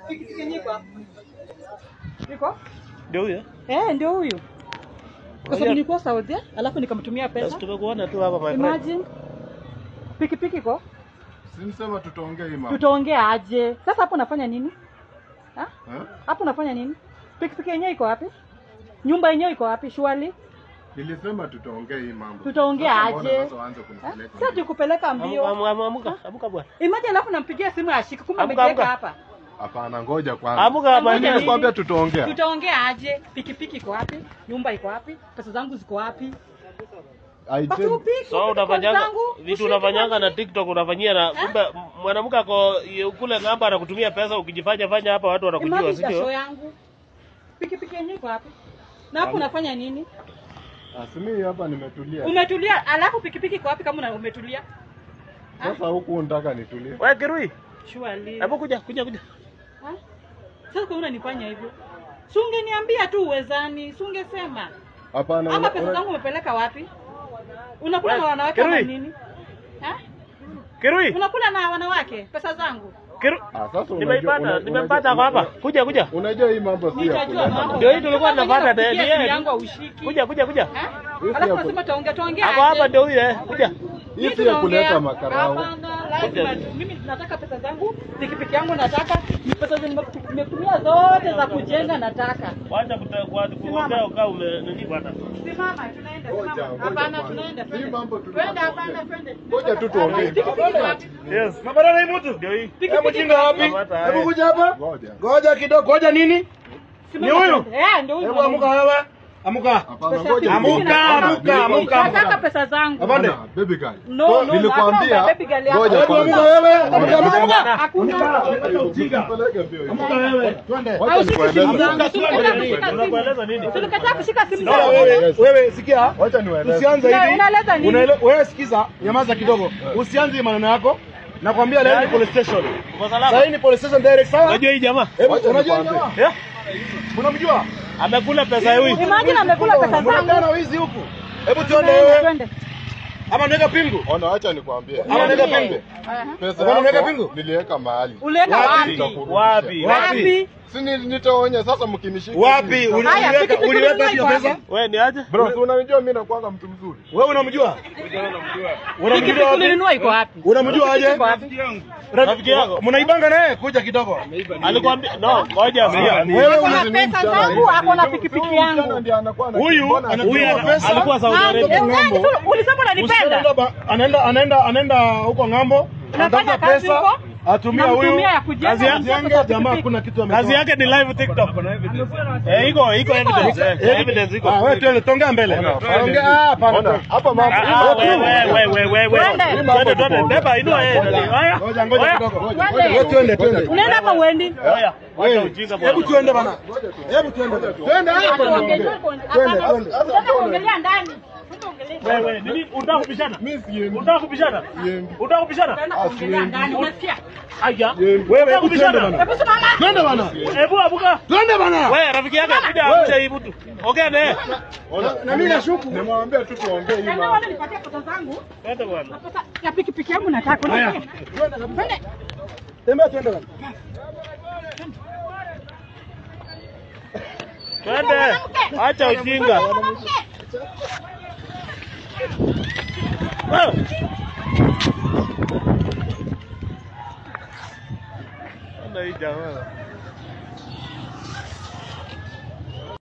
Pikipiki nyiko. Niko? Ndio huyo? Ndio huyo. Kwa sababu nilikuwa Saudi, alafu nikamtumia pesa. Basi tumekuona tu hapa my friend. Imagine. Pikipiki iko? Simsema tutaongea hii mambo. Tutaongea aje? Sasa hapo unafanya nini? Hapo unafanya nini? Pikipiki yenyewe iko wapi? Nyumba yenyewe iko wapi? Shwali? Nilisema tutaongea hii mambo. Tutaongea aje? Sasa tukupeleka mbio. Amuka bwana. Imagine alafu nampigia simu ashike kumbe ameweka hapa. Hapana, ngoja kwanza. Amuka hapa nini nikwambia tutaongea. Tutaongea aje? Pikipiki iko wapi? Nyumba iko wapi? Pesa zangu ziko wapi? So unafanyanga vitu unafanyanga na TikTok unafanyia na kumbe mwanamke ako kule ngamba anakutumia pesa ukijifanya fanya hapa watu wanakujua sio? Show yangu. Pikipiki yenyewe iko wapi? Na hapo unafanya nini? Mimi hapa nimetulia. Umetulia alafu pikipiki iko wapi kama umetulia? Sasa huku unataka nitulie. Wewe Kirui. Surely. Hapo kuja. Sasa kwa unanifanya hivyo? Si ungeniambia tu uwezani, si ungesema. Hapana. Ama pesa zangu umepeleka wapi? Unakula na wanawake kama nini? Kirui. Unakula na wanawake pesa zangu? Sasa nimepata hapa. Kuja. Unajua hii mambo si ya kulala. Ndio hii tulikuwa tunapata tayari. Kuja. Alafu unasema tuongea. Hapa ndio huyo kuja. Hii si ya kuleta makarao. Lazima mimi nataka pesa zangu, pikipiki yangu nataka, pesa nimetumia zote za kujenga nataka. Wacha kuongea ukao nini bwana. Simama tunaenda. Hapana tunaenda. Hii mambo twende hapana twende. Ngoja tu tuongee. Yes. Mabara ni mtu. Ndio hii. Hebu jinga wapi? Hebu kuja hapa. Ngoja kidogo. Ngoja nini? Ni huyu? Ndio huyu. Hebu amuka wewe. Amuka. Amuka. Nataka pesa zangu. Afande. Baby girl. No, nilikwambia. Ngoja amuka wewe. Amuka. Hakuna. Ujinga. Amuka wewe. Twende. Unakueleza nini? Tulikataa kushika simu zao. Wewe sikia. Wacha niwaeleze. Usianze hivi. Unaeleza nini? Wewe sikiza, nyamaza kidogo. Usianze maneno yako. Nakwambia leo ni police station. Sasa hii ni police station direct sawa? Unajua hii jamaa? Unajua jamaa? Unamjua? Amekula pesa huyu. Imagine amekula pesa zangu. Unataka wizi huku. Hebu tuende wewe. Ama naweka pingu? Ona, acha nikwambie. Ama naweka pingu? Pesa unaweka pingu? Niliweka mahali. Uliweka wapi? Si nitaonya sasa mkinishika. Wapi? Uliweka hiyo pesa? Wewe ni aje? Bro, si unanijua mimi nakuanga mtu mzuri. Wewe unamjua? Unamjua ulinunua iko wapi? Unamjua aje? Rafiki yako. Mnaibanga naye kuja kidogo. Alikwambia no, ngoja asikia. Wewe una pesa zangu, ako na pikipiki yangu. Huyu alikuwa Saudi Arabia. Ulisema unanipenda. Anaenda huko ngambo. Anataka pesa. Atumia huyu. Kazi yake jamaa kuna kitu ametoa. Kazi yake ni live TikTok. Iko evidence. Evidence iko. Wewe tuende tongea mbele. Ongea hapa. Hapa mambo. Wewe. Twende. Beba inua yeye. Haya. Ngoja kidogo. Wewe twende. Unaenda hapa uendi? Haya. Wacha ujinga bwana. Hebu tuende bana. Hebu tuende. Twende hapa. Twende. Tunaongelea ndani. Wewe, nini unataka kubishana? Mimi siendi. Unataka kubishana? Siendi. Unataka kubishana? Tunaongelea ndani. Unasikia? Aya. Wewe hebu twende bana. Hebu simama. Twende bana. Hebu abuka. Twende bana. Wewe rafiki yako kuja acha hii mtu. Ongea naye. Na mimi nashuku. Nimwambia tu tuongee hii mambo. Wewe nipatie pesa zangu. Twende bwana. Pesa ya pikipiki yangu nataka. Twende. Tembea twende bana. Twende. Acha ujinga. Ana hii jamaa.